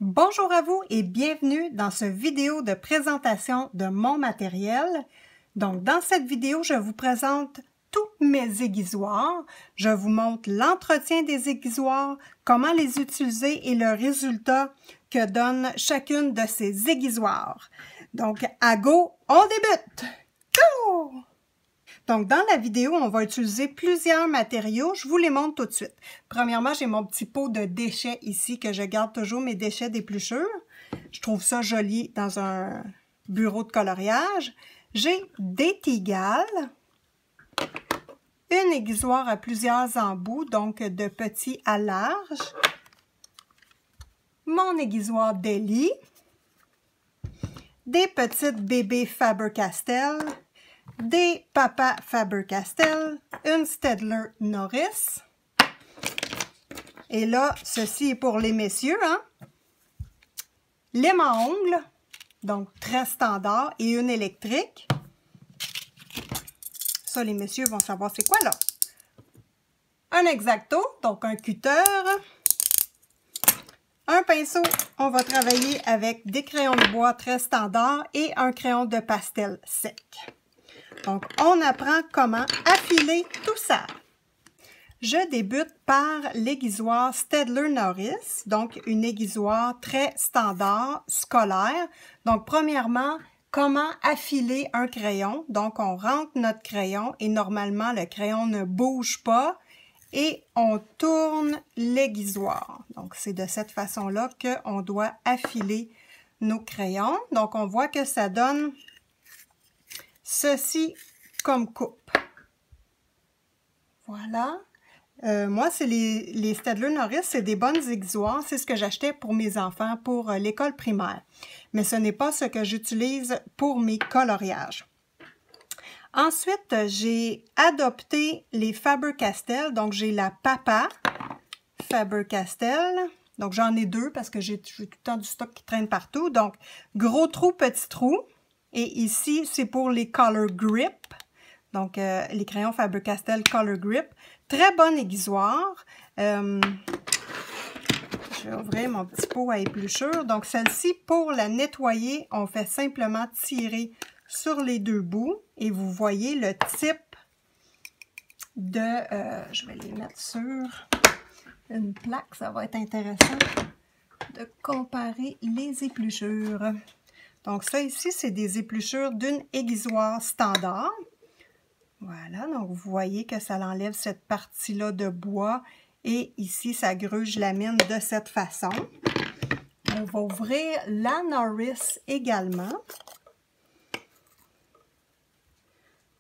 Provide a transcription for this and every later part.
Bonjour à vous et bienvenue dans cette vidéo de présentation de mon matériel. Donc, dans cette vidéo, je vous présente tous mes aiguisoirs. Je vous montre l'entretien des aiguisoirs, comment les utiliser et le résultat que donne chacune de ces aiguisoirs. Donc, à go, on débute! Go! Donc, dans la vidéo, on va utiliser plusieurs matériaux. Je vous les montre tout de suite. Premièrement, j'ai mon petit pot de déchets ici que je garde toujours mes déchets d'épluchure. Je trouve ça joli dans un bureau de coloriage. J'ai des tigales, une aiguisoire à plusieurs embouts, donc de petit à large, mon aiguisoire Deli, des petites bébés Faber-Castell, des papas Faber-Castell, une Staedtler Norris. Et là, ceci est pour les messieurs, hein? Lime à ongles, donc très standard, et une électrique. Ça, les messieurs vont savoir c'est quoi là. Un X-Acto, donc un cutter. Un pinceau, on va travailler avec des crayons de bois très standards et un crayon de pastel sec. Donc, on apprend comment affiler tout ça. Je débute par l'aiguisoire Staedtler Norris, donc une aiguisoire très standard, scolaire. Donc, premièrement, comment affiler un crayon. Donc, on rentre notre crayon et normalement, le crayon ne bouge pas et on tourne l'aiguisoire. Donc, c'est de cette façon-là qu'on doit affiler nos crayons. Donc, on voit que ça donne ceci comme coupe. Voilà. Moi, c'est les Staedtler Norris, c'est des bonnes aiguisoires. C'est ce que j'achetais pour mes enfants pour l'école primaire. Mais ce n'est pas ce que j'utilise pour mes coloriages. Ensuite, j'ai adopté les Faber-Castell. Donc, j'ai la Papa Faber-Castell. Donc, j'en ai deux parce que j'ai tout le temps du stock qui traîne partout. Donc, gros trou, petit trou. Et ici, c'est pour les Color Grip. Donc, les crayons Faber-Castell Color Grip. Très bonne aiguisoire. Je vais ouvrir mon petit pot à épluchure. Donc, celle-ci, pour la nettoyer, on fait simplement tirer sur les deux bouts. Et vous voyez le type de... je vais les mettre sur une plaque. Ça va être intéressant de comparer les épluchures. Donc, ça ici, c'est des épluchures d'une aiguisoire standard. Voilà, donc vous voyez que ça enlève cette partie-là de bois. Et ici, ça gruge la mine de cette façon. On va ouvrir la Norris également.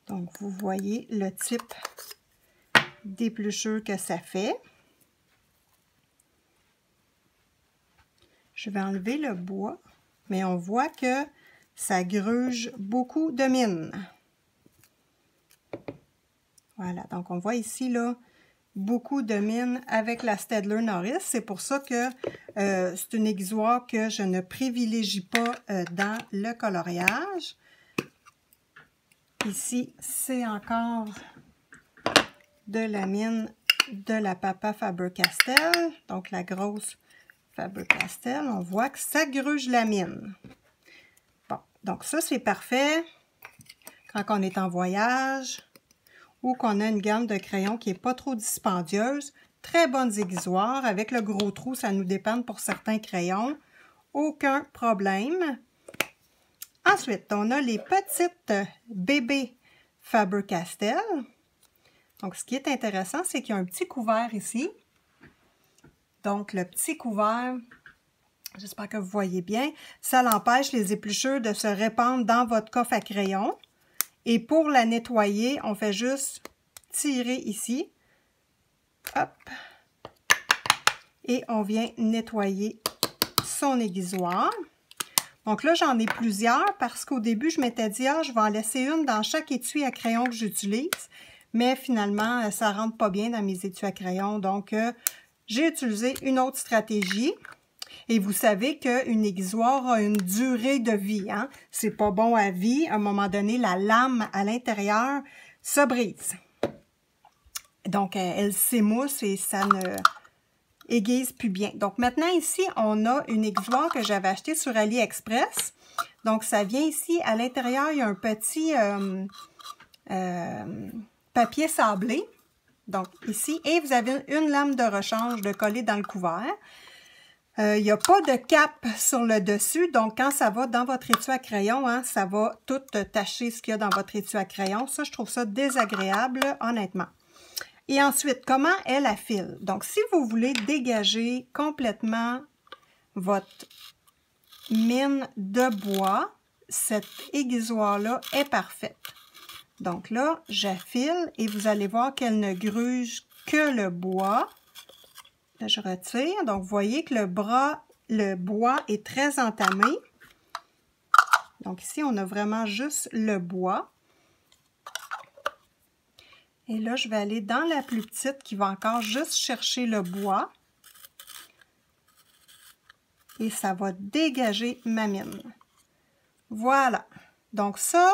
Donc, vous voyez le type d'épluchure que ça fait. Je vais enlever le bois, mais on voit que ça gruge beaucoup de mine. Voilà, donc on voit ici, là, beaucoup de mine avec la Staedtler Norris. C'est pour ça que c'est une aiguisoire que je ne privilégie pas dans le coloriage. Ici, c'est encore de la mine de la Papa Faber-Castell, donc la grosse Faber-Castell. On voit que ça gruge la mine. Bon, donc ça, c'est parfait quand on est en voyage ou qu'on a une gamme de crayons qui n'est pas trop dispendieuse. Très bonnes aiguisoires. Avec le gros trou, ça nous dépanne pour certains crayons. Aucun problème. Ensuite, on a les petites bébés Faber-Castell. Donc, ce qui est intéressant, c'est qu'il y a un petit couvert ici. Donc, le petit couvert, j'espère que vous voyez bien, ça l'empêche les épluchures de se répandre dans votre coffre à crayons. Et pour la nettoyer, on fait juste tirer ici. Hop. Et on vient nettoyer son aiguisoire. Donc là, j'en ai plusieurs parce qu'au début, je m'étais dit, je vais en laisser une dans chaque étui à crayon que j'utilise. Mais finalement, ça ne rentre pas bien dans mes étuis à crayon. Donc, j'ai utilisé une autre stratégie. Et vous savez qu'une aiguisoire a une durée de vie. Hein? C'est pas bon à vie. À un moment donné, la lame à l'intérieur se brise. Donc, elle s'émousse et ça ne aiguise plus bien. Donc maintenant ici, on a une aiguisoire que j'avais achetée sur AliExpress. Donc ça vient ici, à l'intérieur, il y a un petit papier sablé. Donc ici, et vous avez une lame de rechange de coller dans le couvert. Il n'y a pas de cap sur le dessus, donc quand ça va dans votre étui à crayon, hein, ça va tout tacher ce qu'il y a dans votre étui à crayon. Ça, je trouve ça désagréable, honnêtement. Et ensuite, comment elle affile? Donc, si vous voulez dégager complètement votre mine de bois, cette aiguisoire-là est parfaite. Donc là, j'affile et vous allez voir qu'elle ne gruge que le bois. Là, je retire. Donc, vous voyez que le bois est très entamé. Donc, ici, on a vraiment juste le bois. Et là, je vais aller dans la plus petite qui va encore juste chercher le bois. Et ça va dégager ma mine. Voilà. Donc, ça,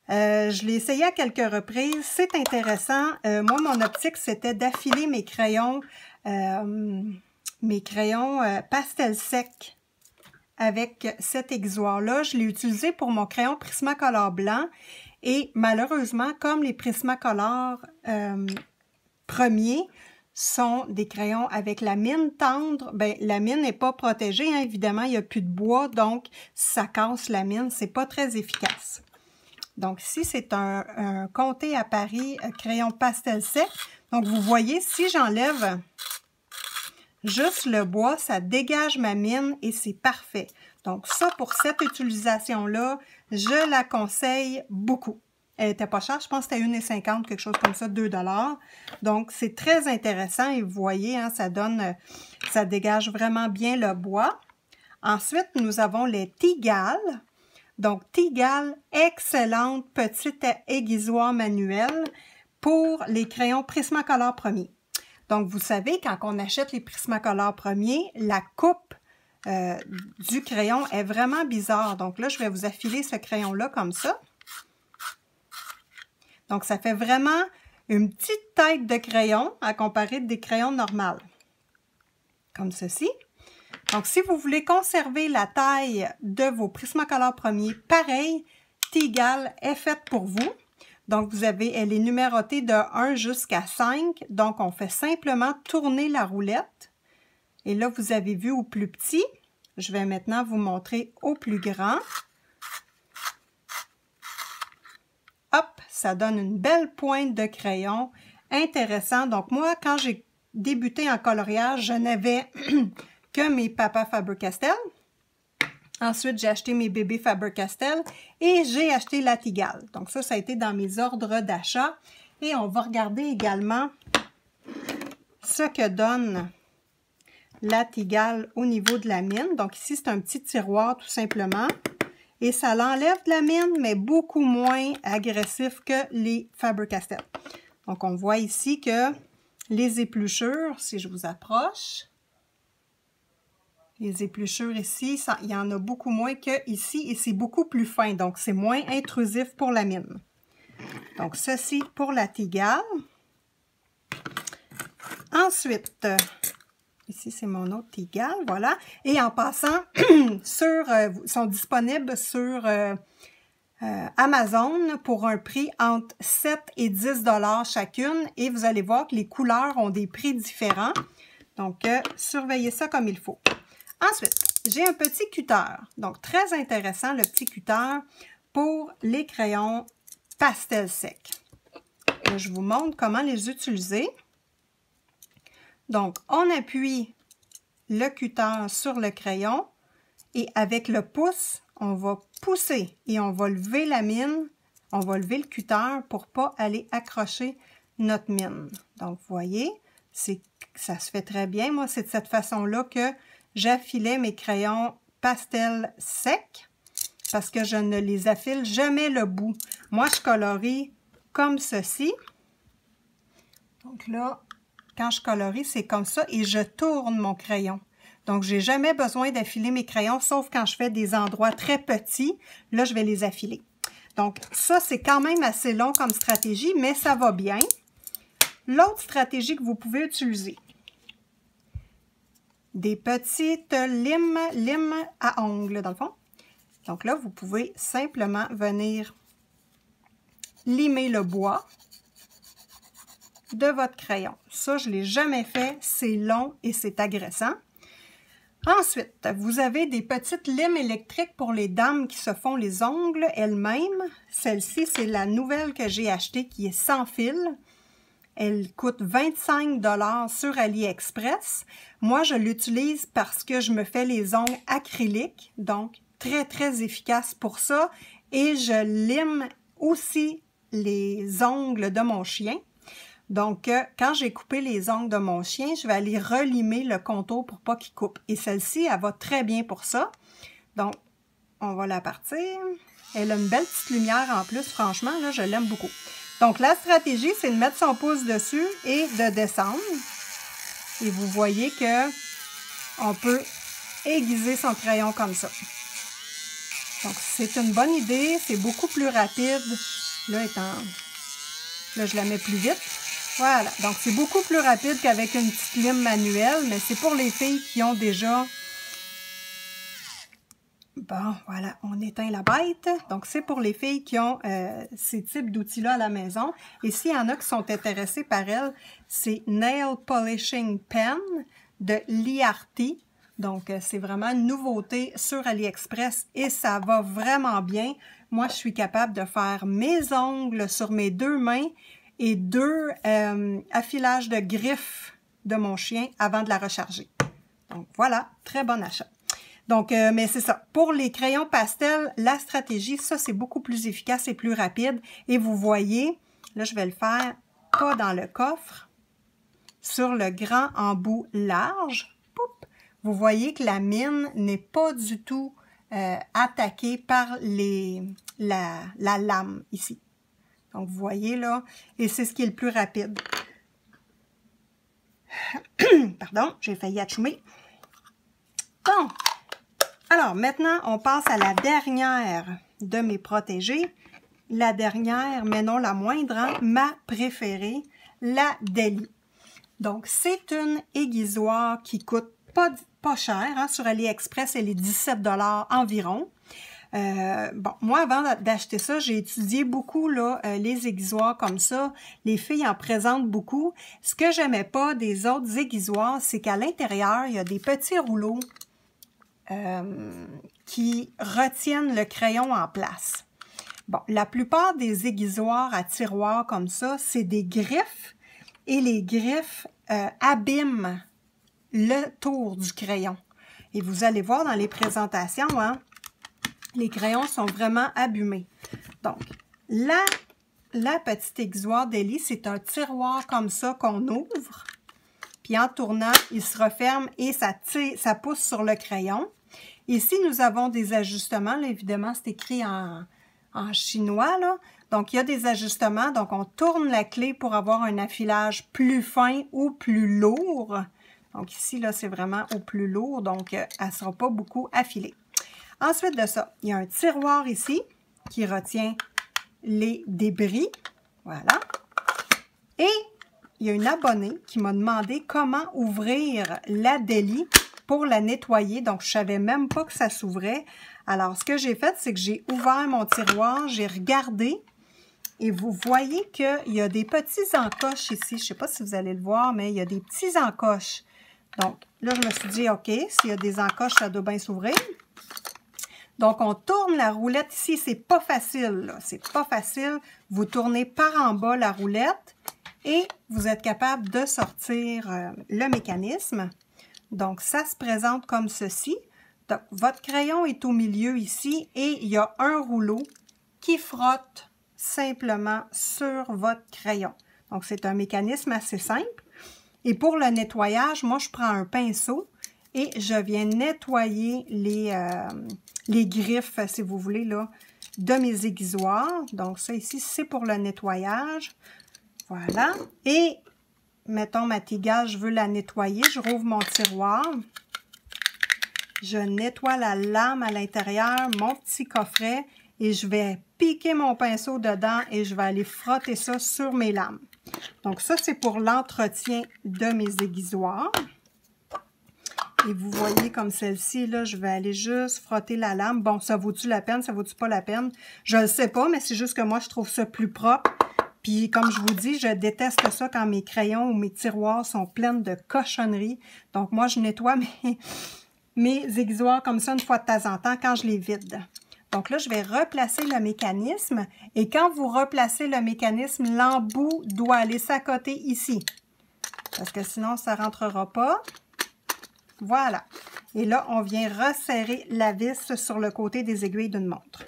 je l'ai essayé à quelques reprises. C'est intéressant. Moi, mon optique, c'était d'affiler mes crayons pastel sec avec cette aiguisoire-là. Je l'ai utilisé pour mon crayon Prismacolor blanc et malheureusement, comme les Prismacolor premiers sont des crayons avec la mine tendre, ben, la mine n'est pas protégée, hein, évidemment, il n'y a plus de bois, donc ça casse la mine, c'est pas très efficace. Donc ici, c'est un Comté à Paris crayon pastel sec. Donc vous voyez, si j'enlève juste le bois, ça dégage ma mine et c'est parfait. Donc ça, pour cette utilisation-là, je la conseille beaucoup. Elle n'était pas chère, je pense que c'était 1,50 $, quelque chose comme ça, 2 $. Donc c'est très intéressant et vous voyez, hein, ça dégage vraiment bien le bois. Ensuite, nous avons les Tigales. Donc Tigales, excellente petite aiguisoire manuelle pour les crayons Prismacolor premiers. Donc, vous savez, quand on achète les Prismacolor premiers, la coupe du crayon est vraiment bizarre. Donc là, je vais vous affiler ce crayon-là comme ça. Donc, ça fait vraiment une petite tête de crayon à comparer des crayons normaux. Comme ceci. Donc, si vous voulez conserver la taille de vos Prismacolor premiers, pareil, Tigales est faite pour vous. Donc, elle est numérotée de 1 jusqu'à 5. Donc, on fait simplement tourner la roulette. Et là, vous avez vu au plus petit. Je vais maintenant vous montrer au plus grand. Hop, ça donne une belle pointe de crayon. Intéressant. Donc, moi, quand j'ai débuté en coloriage, je n'avais que mes papas Faber-Castell. Ensuite, j'ai acheté mes bébés Faber-Castell et j'ai acheté la Tigales. Donc ça a été dans mes ordres d'achat. Et on va regarder également ce que donne la Tigales au niveau de la mine. Donc ici, c'est un petit tiroir tout simplement. Et ça l'enlève de la mine, mais beaucoup moins agressif que les Faber-Castell. Donc on voit ici que les épluchures, si je vous approche, les épluchures ici, il y en a beaucoup moins qu'ici et c'est beaucoup plus fin. Donc, c'est moins intrusif pour la mine. Donc, ceci pour la Tigale. Ensuite, ici, c'est mon autre Tigale, voilà. Et en passant, sont disponibles sur Amazon pour un prix entre 7 et 10 $ chacune. Et vous allez voir que les couleurs ont des prix différents. Donc, surveillez ça comme il faut. Ensuite, j'ai un petit cutter. Donc, très intéressant, le petit cutter pour les crayons pastel sec. Et je vous montre comment les utiliser. Donc, on appuie le cutter sur le crayon et avec le pouce, on va pousser et on va lever la mine. On va lever le cutter pour ne pas aller accrocher notre mine. Donc, vous voyez, ça se fait très bien. Moi, c'est de cette façon-là que j'affilais mes crayons pastel secs parce que je ne les affile jamais le bout. Moi, je colorie comme ceci. Donc là, quand je colorie, c'est comme ça et je tourne mon crayon. Donc, j'ai jamais besoin d'affiler mes crayons, sauf quand je fais des endroits très petits. Là, je vais les affiler. Donc, ça, c'est quand même assez long comme stratégie, mais ça va bien. L'autre stratégie que vous pouvez utiliser, des petites limes à ongles, dans le fond. Donc là, vous pouvez simplement venir limer le bois de votre crayon. Ça, je ne l'ai jamais fait. C'est long et c'est agressant. Ensuite, vous avez des petites limes électriques pour les dames qui se font les ongles elles-mêmes. Celle-ci, c'est la nouvelle que j'ai achetée qui est sans fil. Elle coûte 25 $ sur AliExpress. Moi, je l'utilise parce que je me fais les ongles acryliques, donc très, très efficace pour ça. Et je lime aussi les ongles de mon chien. Donc, quand j'ai coupé les ongles de mon chien, je vais aller relimer le contour pour pas qu'il coupe. Et celle-ci, elle va très bien pour ça. Donc, on va la partir. Elle a une belle petite lumière en plus, franchement, là, je l'aime beaucoup. Donc, la stratégie, c'est de mettre son pouce dessus et de descendre. Et vous voyez que on peut aiguiser son crayon comme ça. Donc, c'est une bonne idée. C'est beaucoup plus rapide. Là, je la mets plus vite. Voilà. Donc, c'est beaucoup plus rapide qu'avec une petite lime manuelle, mais c'est pour les filles qui ont déjà... Bon, voilà, on éteint la bête. Donc, c'est pour les filles qui ont ces types d'outils-là à la maison. Et s'il y en a qui sont intéressés par elle, c'est Nail Polishing Pen de Liarty. Donc, c'est vraiment une nouveauté sur AliExpress et ça va vraiment bien. Moi, je suis capable de faire mes ongles sur mes 2 mains et 2 affilages de griffes de mon chien avant de la recharger. Donc, voilà, très bon achat. Donc, mais c'est ça. Pour les crayons pastels, la stratégie, ça, c'est beaucoup plus efficace et plus rapide. Et vous voyez, là, je vais le faire pas dans le coffre, sur le grand embout large. Poup, vous voyez que la mine n'est pas du tout attaquée par la lame ici. Donc, vous voyez là, et c'est ce qui est le plus rapide. Pardon, j'ai failli achoumer. Bon. Alors, maintenant, on passe à la dernière de mes protégés. La dernière, mais non la moindre, hein, ma préférée, la Deli. Donc, c'est une aiguisoire qui coûte pas cher. Hein, sur AliExpress, elle est 17 $ environ. Bon, moi, avant d'acheter ça, j'ai étudié beaucoup là, les aiguisoires comme ça. Les filles en présentent beaucoup. Ce que j'aimais pas des autres aiguisoires, c'est qu'à l'intérieur, il y a des petits rouleaux qui retiennent le crayon en place. Bon, la plupart des aiguisoirs à tiroir comme ça, c'est des griffes et les griffes abîment le tour du crayon. Et vous allez voir dans les présentations, hein, les crayons sont vraiment abîmés. Donc, la petite aiguisoire Deli, c'est un tiroir comme ça qu'on ouvre. Puis en tournant, il se referme et ça pousse sur le crayon. Ici, nous avons des ajustements. Là, évidemment, c'est écrit en chinois, là. Donc, il y a des ajustements. Donc, on tourne la clé pour avoir un affilage plus fin ou plus lourd. Donc, ici, là, c'est vraiment au plus lourd. Donc, elle ne sera pas beaucoup affilée. Ensuite de ça, il y a un tiroir ici qui retient les débris. Voilà. Et il y a une abonnée qui m'a demandé comment ouvrir la Deli pour la nettoyer. Donc, je ne savais même pas que ça s'ouvrait. Alors, ce que j'ai fait, c'est que j'ai ouvert mon tiroir, j'ai regardé et vous voyez qu'il y a des petits encoches ici. Je ne sais pas si vous allez le voir, mais il y a des petits encoches. Donc, là, je me suis dit, OK, s'il y a des encoches, ça doit bien s'ouvrir. Donc, on tourne la roulette ici. C'est pas facile, là. C'est pas facile. Vous tournez par en bas la roulette et vous êtes capable de sortir le mécanisme. Donc, ça se présente comme ceci. Donc, votre crayon est au milieu ici et il y a un rouleau qui frotte simplement sur votre crayon. Donc, c'est un mécanisme assez simple. Et pour le nettoyage, moi, je prends un pinceau et je viens nettoyer les griffes, si vous voulez, là, de mes aiguisoirs. Donc, ça ici, c'est pour le nettoyage. Voilà. Et mettons ma tigale, je veux la nettoyer. Je rouvre mon tiroir. Je nettoie la lame à l'intérieur, mon petit coffret, et je vais piquer mon pinceau dedans et je vais aller frotter ça sur mes lames. Donc ça, c'est pour l'entretien de mes aiguisoirs. Et vous voyez comme celle-ci, là, je vais aller juste frotter la lame. Bon, ça vaut-tu la peine? Ça vaut-tu pas la peine? Je ne sais pas, mais c'est juste que moi, je trouve ça plus propre. Puis, comme je vous dis, je déteste ça quand mes crayons ou mes tiroirs sont pleins de cochonneries. Donc, moi, je nettoie mes aiguisoirs comme ça une fois de temps en temps quand je les vide. Donc là, je vais replacer le mécanisme. Et quand vous replacez le mécanisme, l'embout doit aller s'accoter ici. Parce que sinon, ça ne rentrera pas. Voilà. Et là, on vient resserrer la vis sur le côté des aiguilles d'une montre.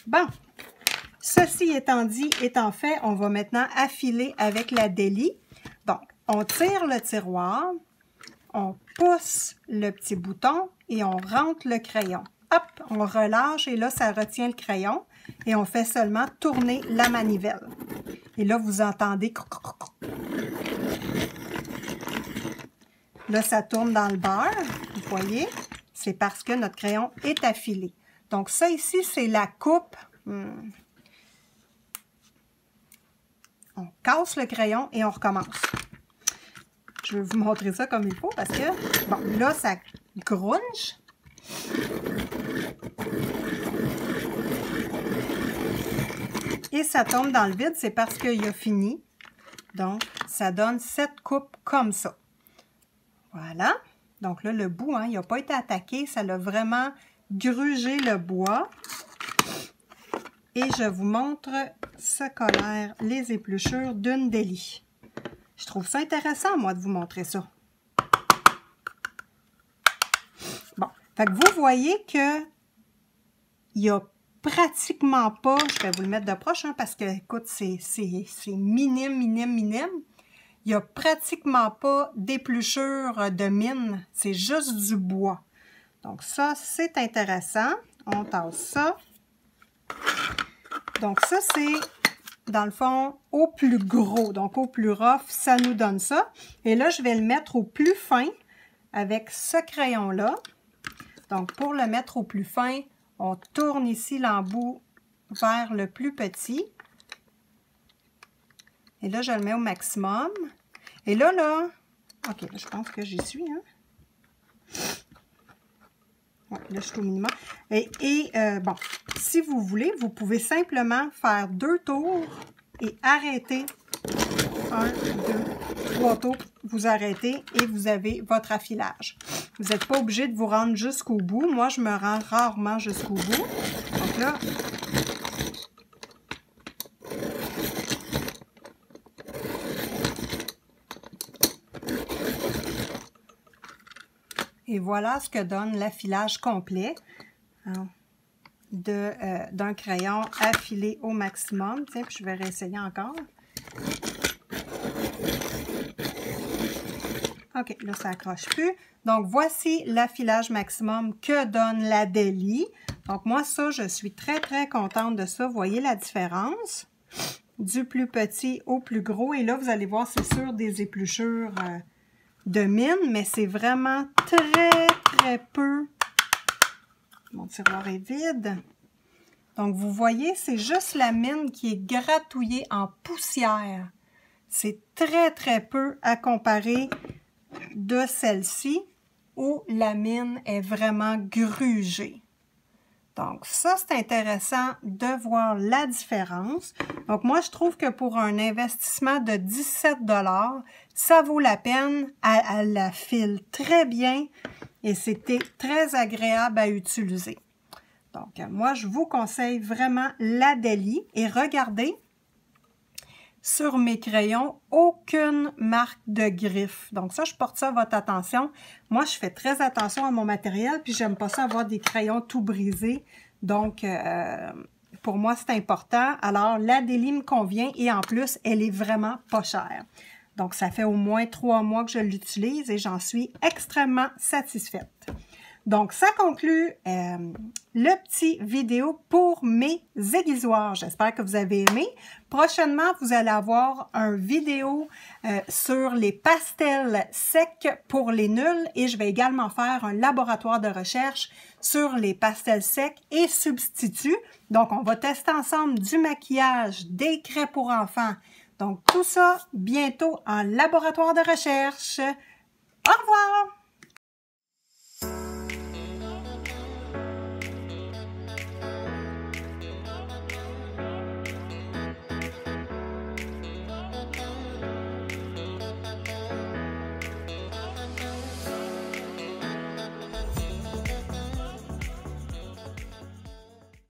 Bon. Ceci étant dit, étant fait, on va maintenant affiler avec la délie. Donc, on tire le tiroir, on pousse le petit bouton et on rentre le crayon. Hop, on relâche et là, ça retient le crayon et on fait seulement tourner la manivelle. Et là, vous entendez... Là, ça tourne dans le beurre, vous voyez, c'est parce que notre crayon est affilé. Donc, ça ici, c'est la coupe. On casse le crayon et on recommence. Je vais vous montrer ça comme il faut parce que, bon, là, ça grunge. Et ça tombe dans le vide, c'est parce qu'il a fini. Donc, ça donne cette coupe comme ça. Voilà. Donc là, le bout, hein, il n'a pas été attaqué. Ça l'a vraiment grugé le bois. Et je vous montre ce colère, les épluchures d'une délie. Je trouve ça intéressant, moi, de vous montrer ça. Bon. Fait que vous voyez que il n'y a pratiquement pas, je vais vous le mettre de proche, hein, parce que, écoute, c'est minime, minime, minime. Il n'y a pratiquement pas d'épluchure de mine, c'est juste du bois. Donc ça, c'est intéressant. On tasse ça. Donc ça, c'est, dans le fond, au plus gros. Donc au plus rough, ça nous donne ça. Et là, je vais le mettre au plus fin avec ce crayon-là. Donc pour le mettre au plus fin, on tourne ici l'embout vers le plus petit. Et là, je le mets au maximum. Et là, OK, je pense que j'y suis, hein? Ouais, là, je suis au minimum. Bon, si vous voulez, vous pouvez simplement faire 2 tours et arrêter. 1, 2, 3 tours, vous arrêtez et vous avez votre affilage. Vous n'êtes pas obligé de vous rendre jusqu'au bout. Moi, je me rends rarement jusqu'au bout. Donc là... Et voilà ce que donne l'affilage complet d'un crayon affilé au maximum. Tiens, puis je vais réessayer encore. OK, là, ça accroche plus. Donc, voici l'affilage maximum que donne la délie. Donc, moi, ça, je suis très, très contente de ça. Vous voyez la différence du plus petit au plus gros. Et là, vous allez voir, c'est sûr, des épluchures... de mine, mais c'est vraiment très, très peu. Mon tiroir est vide. Donc, vous voyez, c'est juste la mine qui est gratouillée en poussière. C'est très, très peu à comparer de celle-ci où la mine est vraiment grugée. Donc, ça, c'est intéressant de voir la différence. Donc, moi, je trouve que pour un investissement de 17 $, ça vaut la peine. Elle la file très bien et c'était très agréable à utiliser. Donc, moi, je vous conseille vraiment la délie. Et regardez, sur mes crayons, aucune marque de griffe. Donc ça, je porte ça à votre attention. Moi, je fais très attention à mon matériel, puis j'aime pas ça avoir des crayons tout brisés. Donc, pour moi, c'est important. Alors, la délie me convient et en plus, elle est vraiment pas chère. Donc, ça fait au moins 3 mois que je l'utilise et j'en suis extrêmement satisfaite. Donc, ça conclut le petit vidéo pour mes aiguisoirs. J'espère que vous avez aimé. Prochainement, vous allez avoir un vidéo sur les pastels secs pour les nuls et je vais également faire un laboratoire de recherche sur les pastels secs et substituts. Donc, on va tester ensemble du maquillage, des craies pour enfants. Donc, tout ça bientôt en laboratoire de recherche. Au revoir!